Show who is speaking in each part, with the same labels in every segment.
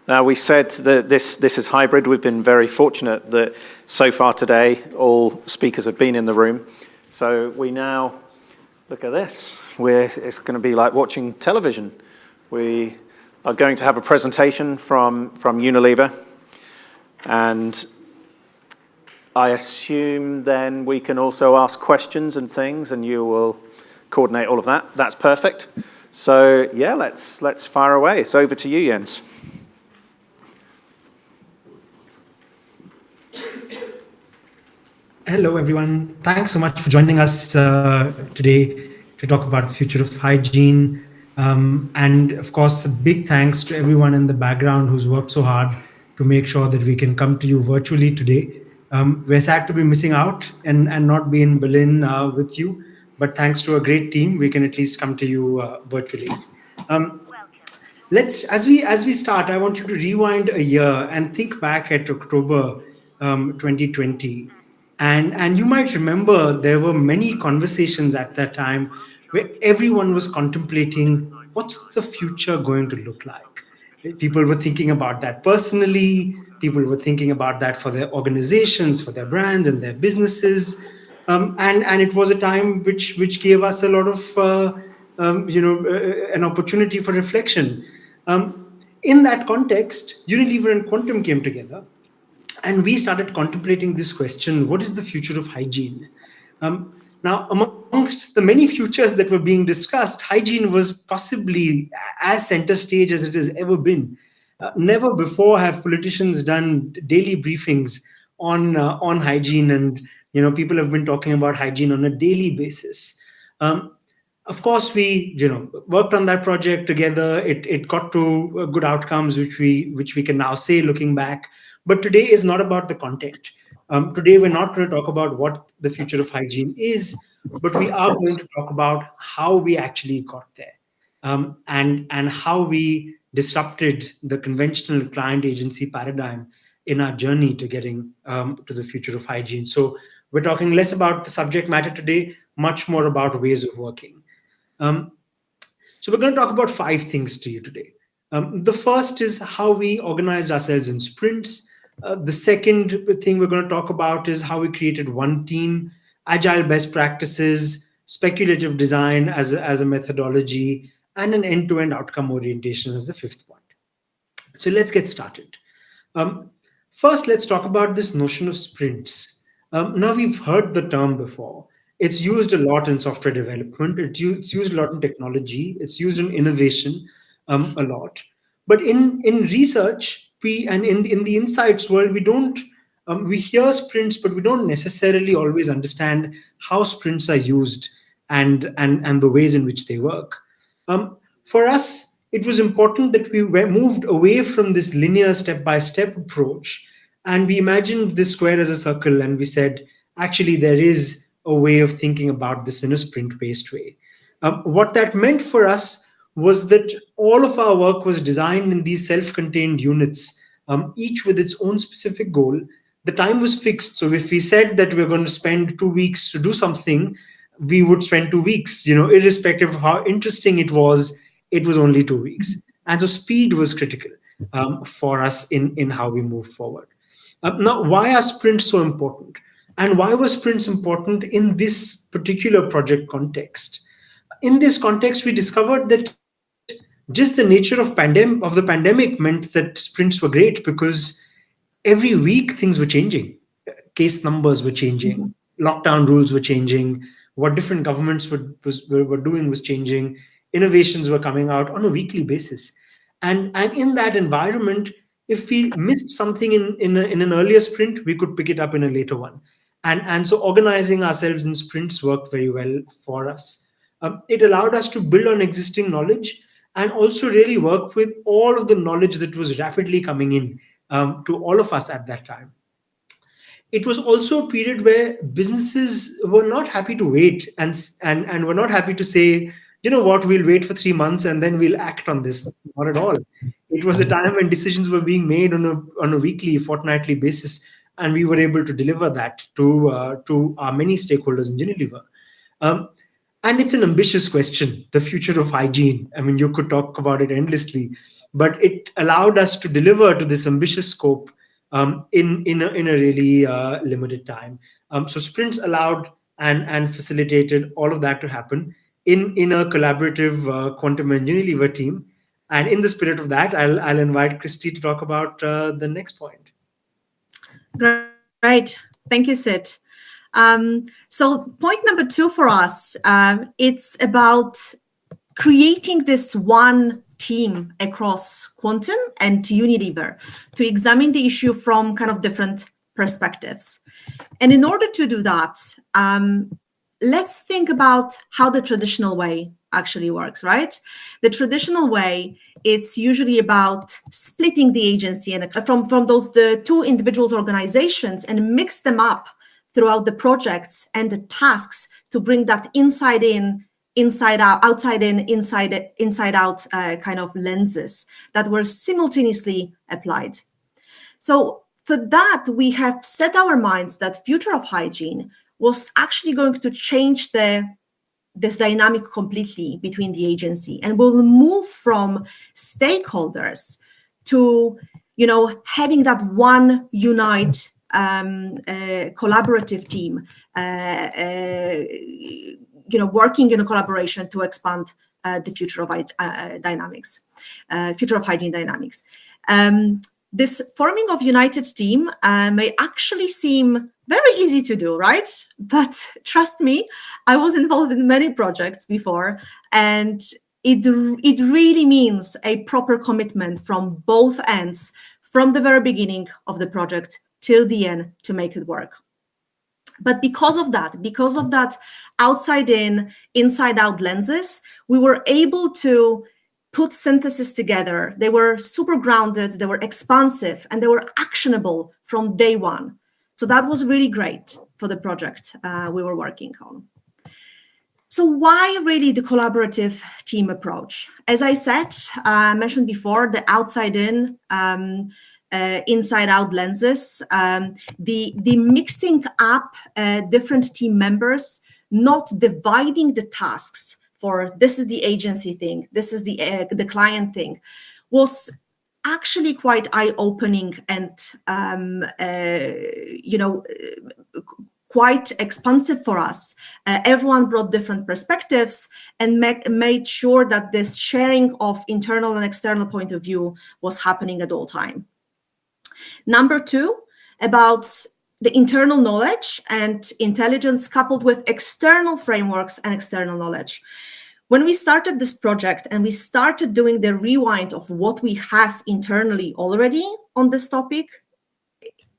Speaker 1: Now, we said that this is hybrid. We've been very fortunate that so far today, all speakers have been in the room. So we now, look at this. It's going to be like watching television. We are going to have a presentation from Unilever. And I assume then we can also ask questions and things, and you will coordinate all of that. That's perfect. So yeah, let's fire away. It's over to you, Jens.
Speaker 2: Hello, everyone. Thanks so much for joining us today to talk about the future of hygiene. And of course, a big thanks to everyone in the background who's worked so hard to make sure that we can come to you virtually today. We're sad to be missing out and not be in Berlin with you, but thanks to a great team, we can at least come to you virtually. As we start, I want you to rewind a year and think back at October 2020. And you might remember there were many conversations at that time where everyone was contemplating what's the future going to look like. People were thinking about that personally. People were thinking about that for their organizations, for their brands and their businesses. And it was a time which gave us a lot of an opportunity for reflection. In that context, Unilever and Quantum came together. And we started contemplating this question, what is the future of hygiene? Now, amongst the many futures that were being discussed, hygiene was possibly as center stage as it has ever been. Never before have politicians done daily briefings on hygiene, and people have been talking about hygiene on a daily basis. Of course, we worked on that project together. It got to good outcomes, which we can now say looking back. But today is not about the content. Today, we're not going to talk about what the future of hygiene is, but we are going to talk about how we actually got there, and how we disrupted the conventional client agency paradigm in our journey to getting to the future of hygiene. So we're talking less about the subject matter today, much more about ways of working. So we're going to talk about 5 things to you today. The first is how we organized ourselves in sprints. The second thing we're going to talk about is how we created one team, agile best practices, speculative design as a methodology, and an end-to-end outcome orientation as the 5th point. So let's get started. First, let's talk about this notion of sprints. Now, we've heard the term before. It's used a lot in software development. It's used a lot in technology. It's used in innovation a lot. But in research, and in the insights world, we hear sprints, but we don't necessarily always understand how sprints are used and the ways in which they work. For us, it was important that we moved away from this linear step-by-step approach, and we imagined this square as a circle, and we said, actually, there is a way of thinking about this in a sprint-based way. What that meant for us was that all of our work was designed in these self-contained units, each with its own specific goal. The time was fixed. So if we said that we're going to spend 2 weeks to do something, we would spend 2 weeks, irrespective of how interesting it was only 2 weeks. And so speed was critical for us in how we moved forward. Now, why are sprints so important? And why were sprints important in this particular project context? In this context, we discovered that just the nature of the pandemic meant that sprints were great because every week things were changing. Case numbers were changing. Lockdown rules were changing. What different governments were doing was changing. Innovations were coming out on a weekly basis. And in that environment, if we missed something in an earlier sprint, we could pick it up in a later one. And so organizing ourselves in sprints worked very well for us. It allowed us to build on existing knowledge and also really work with all of the knowledge that was rapidly coming in to all of us at that time. It was also a period where businesses were not happy to wait and were not happy to say, you know what, we'll wait for 3 months and then we'll act on this. Not at all. It was a time when decisions were being made on a weekly, fortnightly basis, and we were able to deliver that to our many stakeholders in Unilever. And it's an ambitious question, the future of hygiene. I mean, you could talk about it endlessly. but it allowed us to deliver to this ambitious scope in a really limited time. So sprints allowed and facilitated all of that to happen in a collaborative Quantum and Unilever team. And in the spirit of that, I'll invite Christy to talk about the next point.
Speaker 3: Great. Thank you, Sid. So point number 2 for us, it's about creating this one team across Quantum and Unilever to examine the issue from kind of different perspectives. And in order to do that, let's think about how the traditional way actually works, right? The traditional way, it's usually about splitting the agency and from the 2 individuals organizations and mix them up throughout the projects and the tasks to bring that inside in, inside out, outside in, inside out kind of lenses that were simultaneously applied. So for that, we have set our minds that future of hygiene was actually going to change this dynamic completely between the agency, and will move from stakeholders to, having that one unite collaborative team, working in a collaboration to expand the future of future of hygiene dynamics. This forming of united team may actually seem very easy to do, right? But trust me, I was involved in many projects before, and it really means a proper commitment from both ends, from the very beginning of the project till the end, to make it work. But because of that outside in, inside out lenses, we were able to put synthesis together. They were super grounded, they were expansive, and they were actionable from day one. So that was really great for the project we were working on. So why really the collaborative team approach? As I said, mentioned before, the outside in, inside out lenses, the mixing up different team members, not dividing the tasks for this is the agency thing, this is the client thing, was actually quite eye-opening and quite expansive for us. Everyone brought different perspectives and made sure that this sharing of internal and external point of view was happening at all time. Number 2, about the internal knowledge and intelligence coupled with external frameworks and external knowledge. When we started this project and we started doing the rewind of what we have internally already on this topic,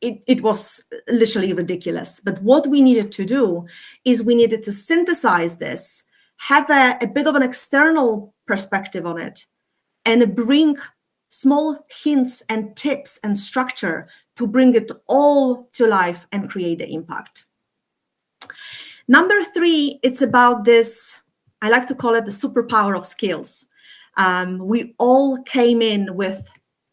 Speaker 3: it was literally ridiculous. But what we needed to do is we needed to synthesize this, have a bit of an external perspective on it, and bring small hints and tips and structure to bring it all to life and create the impact. Number 3, it's about this, I like to call it the superpower of skills. We all came in with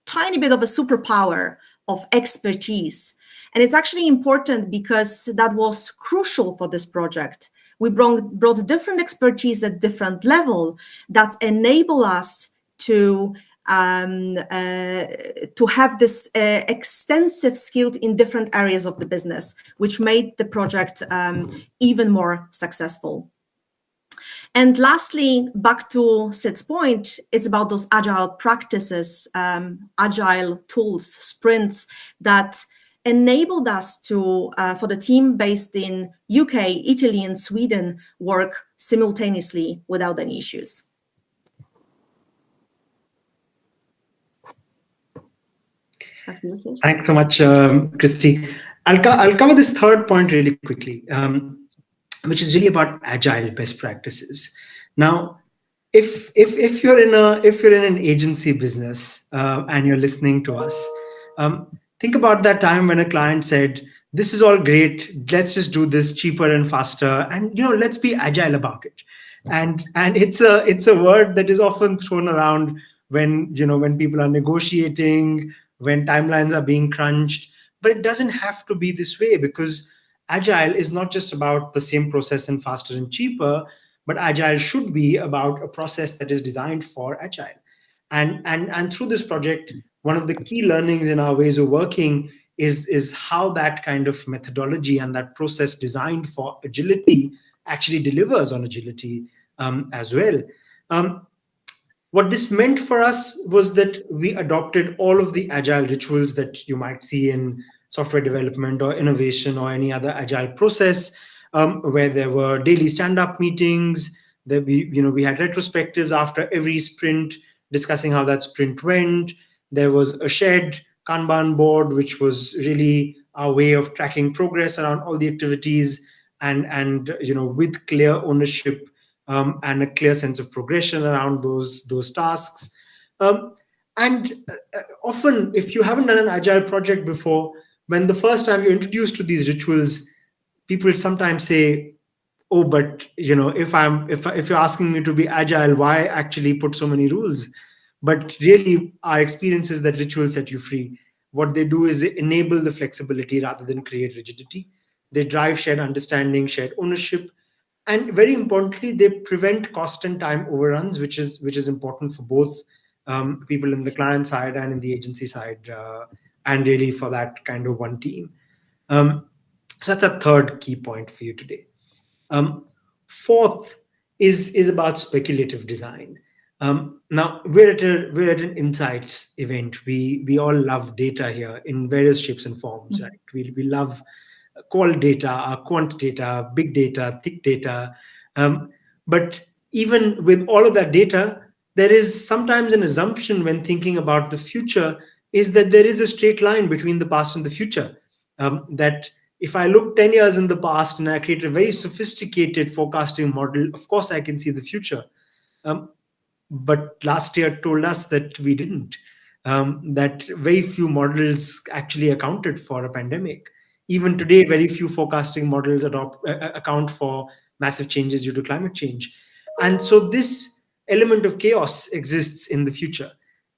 Speaker 3: tiny bit of a superpower of expertise. And it's actually important because that was crucial for this project. We brought different expertise at different level that enable us to have this extensive skills in different areas of the business, which made the project even more successful. And lastly, back to Sid's point, it's about those agile practices, agile tools, sprints that enabled us to, for the team based in UK, Italy, and Sweden, work simultaneously without any issues.
Speaker 2: Thanks so much, Christy. I'll cover this third point really quickly, which is really about agile best practices. Now, if you're in an agency business and you're listening to us, think about that time when a client said, "This is all great. Let's just do this cheaper and faster, and let's be agile about it." And it's a word that is often thrown around when people are negotiating, when timelines are being crunched. But it doesn't have to be this way, because agile is not just about the same process and faster and cheaper, but agile should be about a process that is designed for agile. And through this project, one of the key learnings in our ways of working is how that kind of methodology and that process designed for agility actually delivers on agility as well. Um, what this meant for us was that we adopted all of the agile rituals that you might see in software development or innovation or any other agile process, where there were daily stand-up meetings. That we had retrospectives after every sprint, discussing how that sprint went. There was a shared Kanban board, which was really our way of tracking progress around all the activities, and with clear ownership, and a clear sense of progression around those tasks. Um, and often, if you haven't done an agile project before, when the first time you're introduced to these rituals, people sometimes say, "Oh, but if you're asking me to be agile, why actually put so many rules?" But really, our experience is that rituals set you free. What they do is they enable the flexibility rather than create rigidity. They drive shared understanding, shared ownership, and very importantly, they prevent cost and time overruns, which is important for both people in the client side and in the agency side, and really for that kind of one team. um, so that's a third key point for you today. Fourth is about speculative design. Now we're at an insights event. We all love data here in various shapes and forms, right? We love qual data, quant data, big data, thick data. Um, but even with all of that data, there is sometimes an assumption when thinking about the future is that there is a straight line between the past and the future. That if I look 10 years in the past and I create a very sophisticated forecasting model, of course I can see the future. Um, but last year told us that we didn't. That very few models actually accounted for a pandemic. Even today, very few forecasting models account for massive changes due to climate change. And so this element of chaos exists in the future.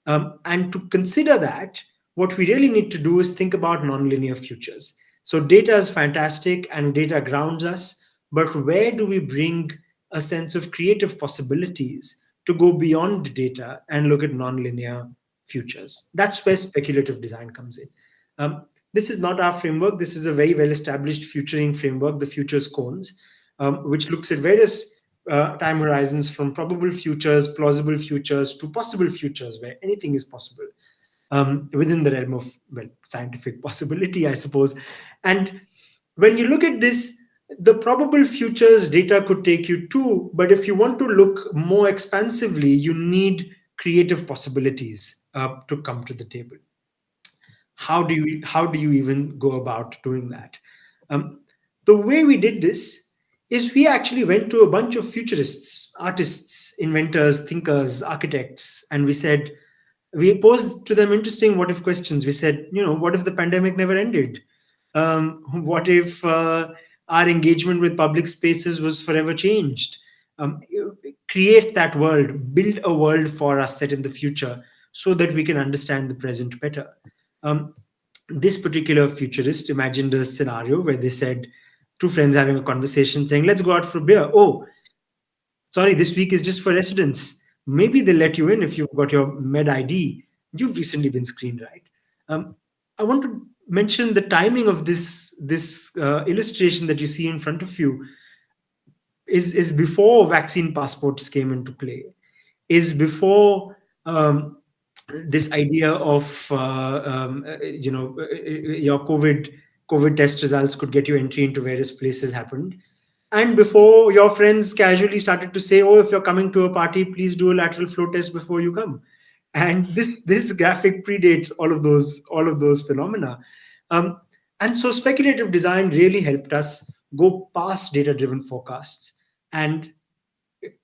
Speaker 2: And to consider that, what we really need to do is think about nonlinear futures. So data is fantastic and data grounds us, but where do we bring a sense of creative possibilities to go beyond the data and look at nonlinear futures? That's where speculative design comes in. This is not our framework. This is a very well established futuring framework, the futures cones, which looks at various time horizons from probable futures, plausible futures to possible futures where anything is possible, within the realm of, well, scientific possibility, I suppose. And when you look at this, the probable futures data could take you to, but if you want to look more expansively, you need creative possibilities to come to the table. How do you even go about doing that? Um, the way we did this is we actually went to a bunch of futurists, artists, inventors, thinkers, architects, and we posed to them interesting what if questions. We said, what if the pandemic never ended? What if our engagement with public spaces was forever changed? Um, Create that world, build a world for us set in the future so that we can understand the present better. Um, this particular futurist imagined a scenario where they said, two friends having a conversation saying, let's go out for a beer. Oh, sorry, this week is just for residents. Maybe they'll let you in if you've got your med ID. You've recently been screened, right? I want to mention the timing of this illustration that you see in front of you is before vaccine passports came into play, is before this idea of your COVID test results could get you entry into various places happened, and before your friends casually started to say, "Oh, if you're coming to a party, please do a lateral flow test before you come." And this graphic predates all of those phenomena. Um, and so speculative design really helped us go past data-driven forecasts, and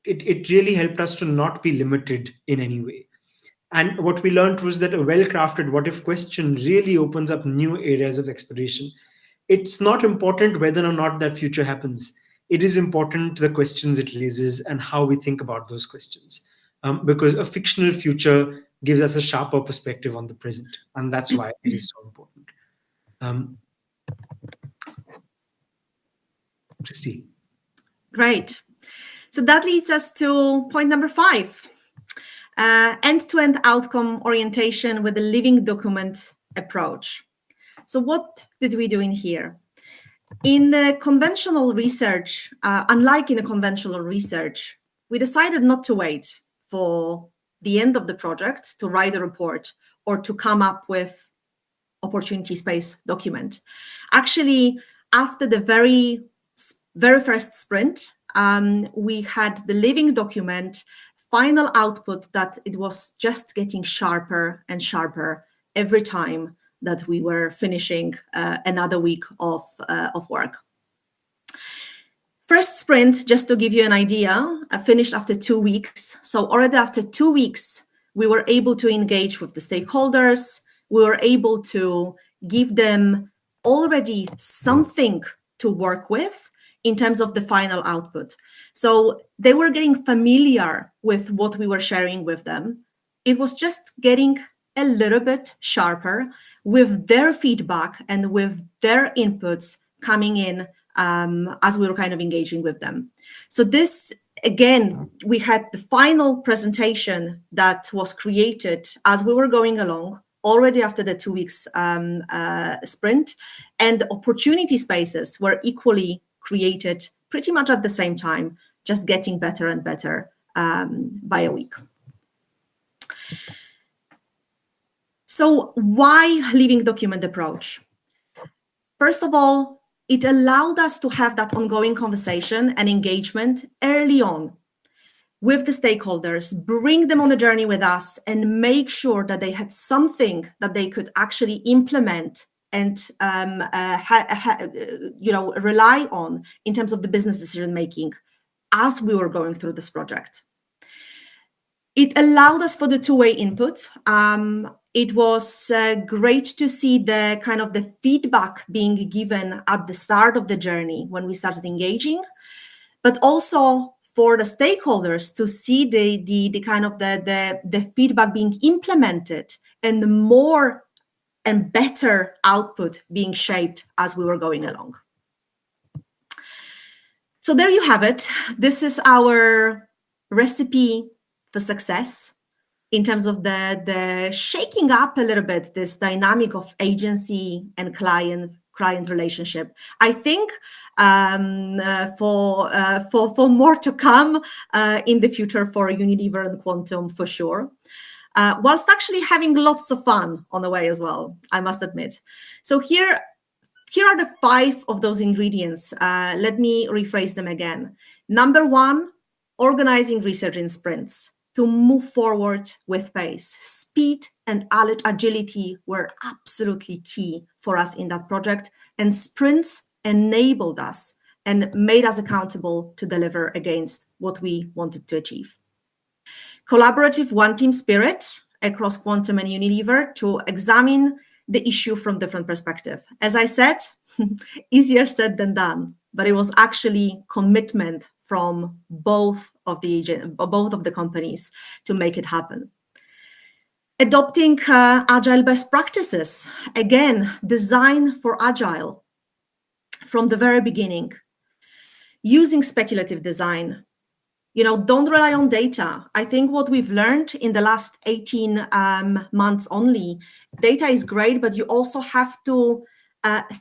Speaker 2: it really helped us to not be limited in any way. And what we learned was that a well-crafted what if question really opens up new areas of exploration. It's not important whether or not that future happens. It is important the questions it raises and how we think about those questions. Because a fictional future gives us a sharper perspective on the present. And that's why it is so important. Um, Christy.
Speaker 3: Great. So that leads us to point number 5. End-to-end outcome orientation with a living document approach. So what did we do in here? In the conventional research, unlike in a conventional research, we decided not to wait for the end of the project to write a report or to come up with opportunity space document. Actually, after the very first sprint, we had the living document, final output that it was just getting sharper and sharper every time that we were finishing another week of work. First sprint, just to give you an idea, finished after 2 weeks. So already after 2 weeks, we were able to engage with the stakeholders. We were able to give them already something to work with in terms of the final output. So they were getting familiar with what we were sharing with them. It was just getting a little bit sharper with their feedback and with their inputs coming in as we were kind of engaging with them. So this, again, we had the final presentation that was created as we were going along, already after the 2 weeks sprint, and the opportunity spaces were equally created pretty much at the same time, just getting better and better by a week. So why living document approach? First of all, it allowed us to have that ongoing conversation and engagement early on with the stakeholders, bring them on a journey with us, and make sure that they had something that they could actually implement and rely on in terms of the business decision making as we were going through this project. It allowed us for the two-way input. It was great to see the kind of the feedback being given at the start of the journey when we started engaging, but also for the stakeholders to see the kind of the feedback being implemented and the more and better output being shaped as we were going along. So there you have it. This is our recipe for success in terms of the shaking up a little bit this dynamic of agency and client relationship. I think for more to come in the future for Unilever and Quantum for sure, whilst actually having lots of fun on the way as well, I must admit. So here are the 5 of those ingredients. Let me rephrase them again. Number 1, organizing research in sprints to move forward with pace. Speed and agility were absolutely key for us in that project, and sprints enabled us and made us accountable to deliver against what we wanted to achieve. Collaborative one-team spirit across Quantum and Unilever to examine the issue from different perspectives. As I said, easier said than done, but it was actually commitment from both of the companies to make it happen. Adopting Agile best practices. Again, design for Agile from the very beginning. Using speculative design. Don't rely on data. I think what we've learned in the last 18 months only, data is great, but you also have to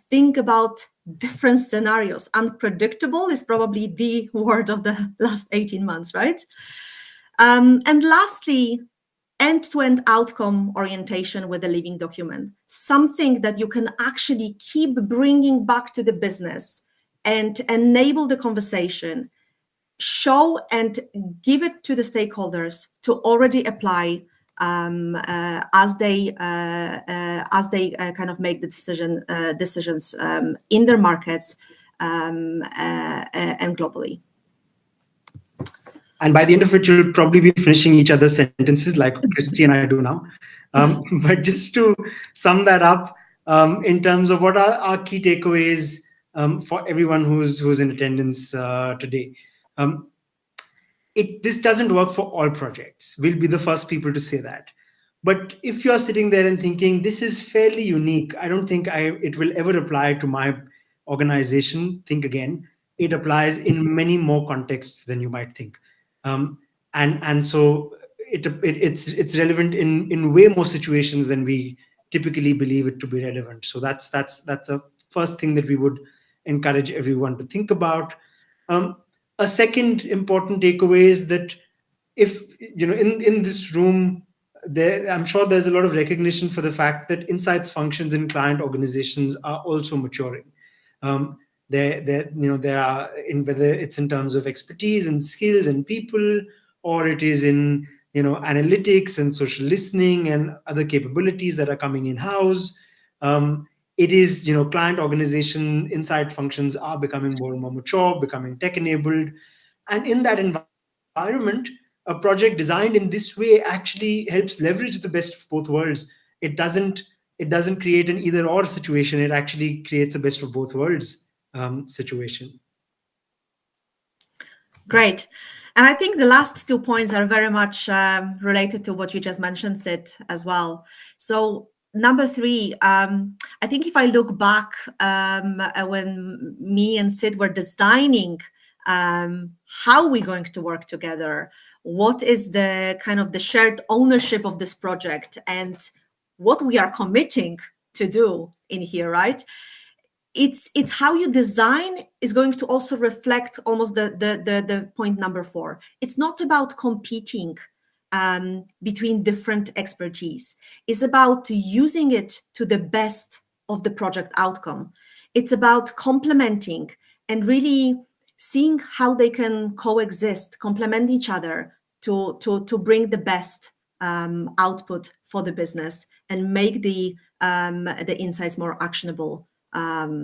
Speaker 3: think about different scenarios. Unpredictable is probably the word of the last 18 months, right? And lastly, end-to-end outcome orientation with a living document, something that you can actually keep bringing back to the business and enable the conversation, show and give it to the stakeholders to already apply as they kind of make the decisions in their markets and globally.
Speaker 2: And by the end of it, you'll probably be finishing each other's sentences like Christy and I do now. But just to sum that up, in terms of what are our key takeaways for everyone who's in attendance today. This doesn't work for all projects. We'll be the first people to say that. But if you're sitting there and thinking, this is fairly unique, I don't think it will ever apply to my organization, think again. It applies in many more contexts than you might think. And so it's relevant in way more situations than we typically believe it to be relevant. So that's a first thing that we would encourage everyone to think about. A second important takeaway is that if in this room, I'm sure there's a lot of recognition for the fact that insights functions in client organizations are also maturing. There are, in whether it's in terms of expertise and skills and people, or it is in analytics and social listening and other capabilities that are coming in house. It is client organization insight functions are becoming more and more mature, becoming tech enabled, and in that environment, a project designed in this way actually helps leverage the best of both worlds. It doesn't create an either or situation. It actually creates a best of both worlds situation.
Speaker 3: Great. And I think the last 2 points are very much related to what you just mentioned, Sid, as well. So number 3, I think if I look back when me and Sid were designing how we're going to work together, what is the kind of the shared ownership of this project and what we are committing to do in here, right? It's how you design is going to also reflect almost the point number 4. It's not about competing between different expertise. It's about using it to the best of the project outcome. It's about complementing and really seeing how they can coexist, complement each other to bring the best output for the business and make the insights more actionable for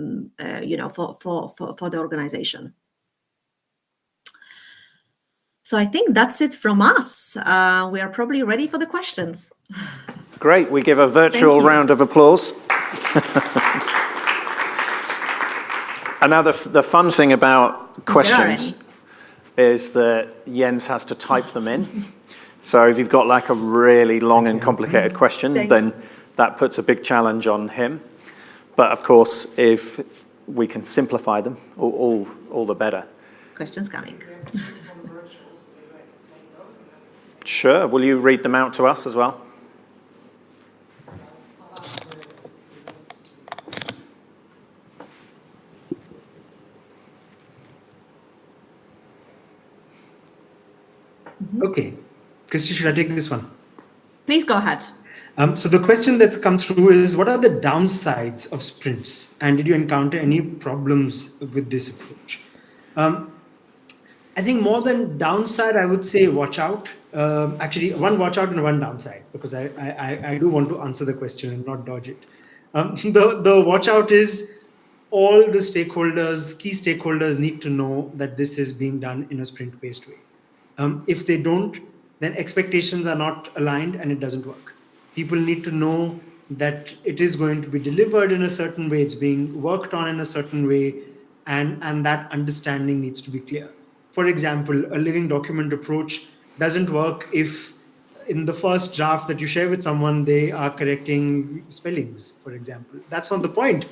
Speaker 3: the organization. So I think that's it from us. We are probably ready for the questions.
Speaker 1: Great. We give a virtual round of applause. And now the fun thing about questions is that Jens has to type them in. So if you've got like a really long and complicated question, then that puts a big challenge on him. But of course, if we can simplify them, all the better.
Speaker 3: Questions coming.
Speaker 1: Sure. Will you read them out to us as well?
Speaker 2: Okay. Christy, should I take this one?
Speaker 3: Please go ahead.
Speaker 2: So the question that's come through is, what are the downsides of sprints? And did you encounter any problems with this approach? I think more than downside, I would say watch out. Actually, one watch out and one downside, because I do want to answer the question and not dodge it. The watch out is all the stakeholders, key stakeholders need to know that this is being done in a sprint-based way. If they don't, then expectations are not aligned and it doesn't work. People need to know that it is going to be delivered in a certain way, it's being worked on in a certain way, and that understanding needs to be clear. For example, a living document approach doesn't work if in the first draft that you share with someone, they are correcting spellings, for example. That's not the point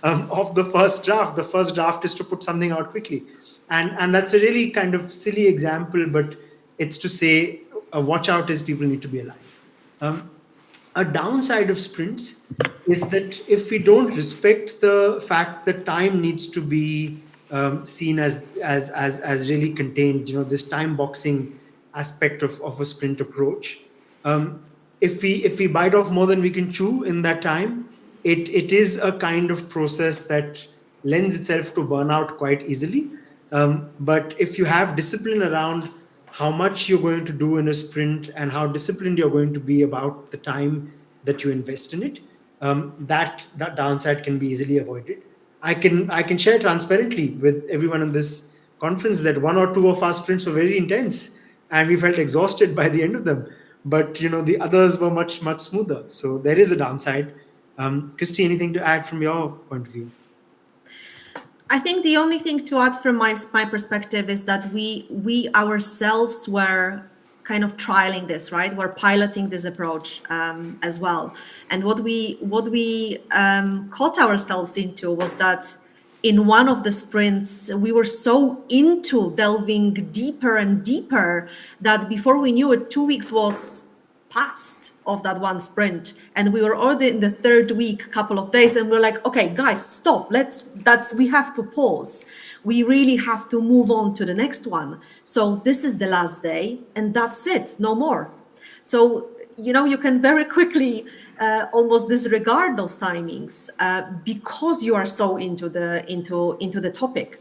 Speaker 2: of the first draft. The first draft is to put something out quickly. And that's a really kind of silly example, but it's to say watch out is people need to be aligned. A downside of sprints is that if we don't respect the fact that time needs to be seen as really contained, this time boxing aspect of a sprint approach, if we bite off more than we can chew in that time, it is a kind of process that lends itself to burnout quite easily. But if you have discipline around how much you're going to do in a sprint and how disciplined you're going to be about the time that you invest in it, that downside can be easily avoided. I can share transparently with everyone in this conference that 1 or 2 of our sprints were very intense and we felt exhausted by the end of them. But the others were much smoother. So there is a downside. Christy, anything to add from your point of view?
Speaker 3: I think the only thing to add from my perspective is that we ourselves were kind of trialing this, right? We're piloting this approach as well. And what we caught ourselves into was that in one of the sprints, we were so into delving deeper and deeper that before we knew it, 2 weeks was past of that one sprint, and we were already in the third week, couple of days, and we're like, okay, guys, stop. We have to pause. We really have to move on to the next one. So this is the last day, and that's it, no more. So, you can very quickly almost disregard those timings because you are so into the topic.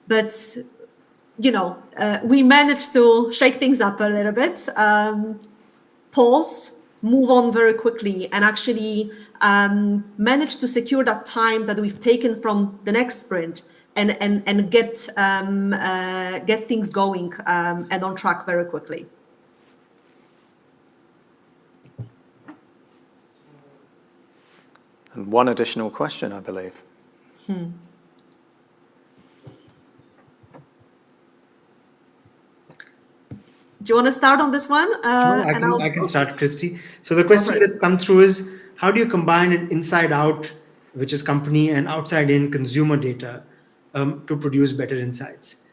Speaker 3: But we managed to shake things up a little bit, pause, move on very quickly, and actually manage to secure that time that we've taken from the next sprint and get things going and on track very quickly.
Speaker 1: And one additional question, I believe.
Speaker 3: Do you want to start on this one?
Speaker 2: No, I can start, Christy. So the question that's come through is, how do you combine an inside-out, which is company, and outside-in consumer data to produce better insights?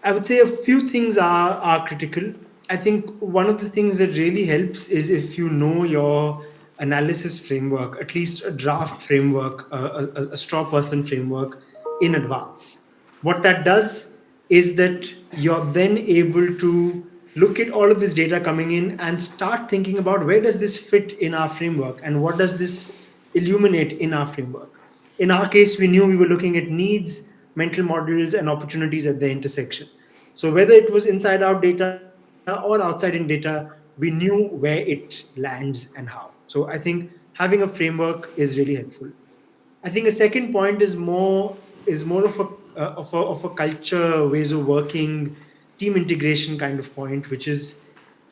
Speaker 2: I would say a few things are critical. I think one of the things that really helps is if you know your analysis framework, at least a draft framework, a straw person framework in advance. What that does is that you're then able to look at all of this data coming in and start thinking about where does this fit in our framework and what does this illuminate in our framework. In our case, we knew we were looking at needs, mental models, and opportunities at the intersection. So whether it was inside out data or outside in data, we knew where it lands and how. So I think having a framework is really helpful. I think a second point is more of a culture, ways of working, team integration kind of point, which is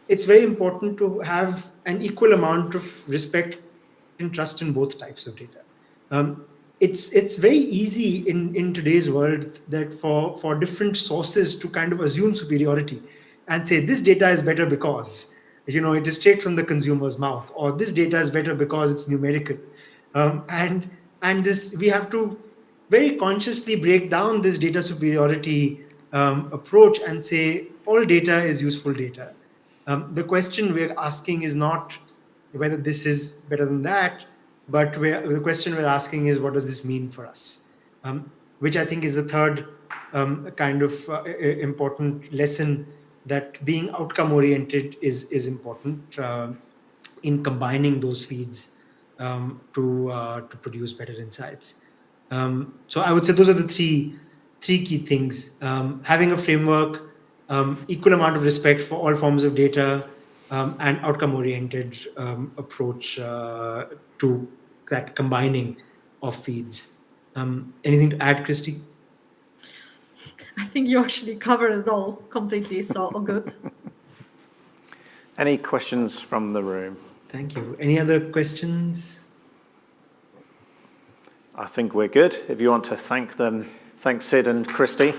Speaker 2: it's very important to have an equal amount of respect and trust in both types of data. It's very easy in today's world that for different sources to kind of assume superiority and say this data is better because it is straight from the consumer's mouth, or this data is better because it's numerical, and this we have to very consciously break down this data superiority approach and say all data is useful data. The question we're asking is not whether this is better than that, but the question we're asking is what does this mean for us? Which I think is the third kind of important lesson, that being outcome oriented is important in combining those feeds to produce better insights. So I would say those are the three key things: having a framework, equal amount of respect for all forms of data, and outcome-oriented approach to that combining of feeds. Anything to add, Christy?
Speaker 3: I think you actually covered it all completely, so all good.
Speaker 1: Any questions from the room?
Speaker 2: Thank you. Any other questions?
Speaker 1: I think we're good. If you want to thank them, thank Sid and Christy.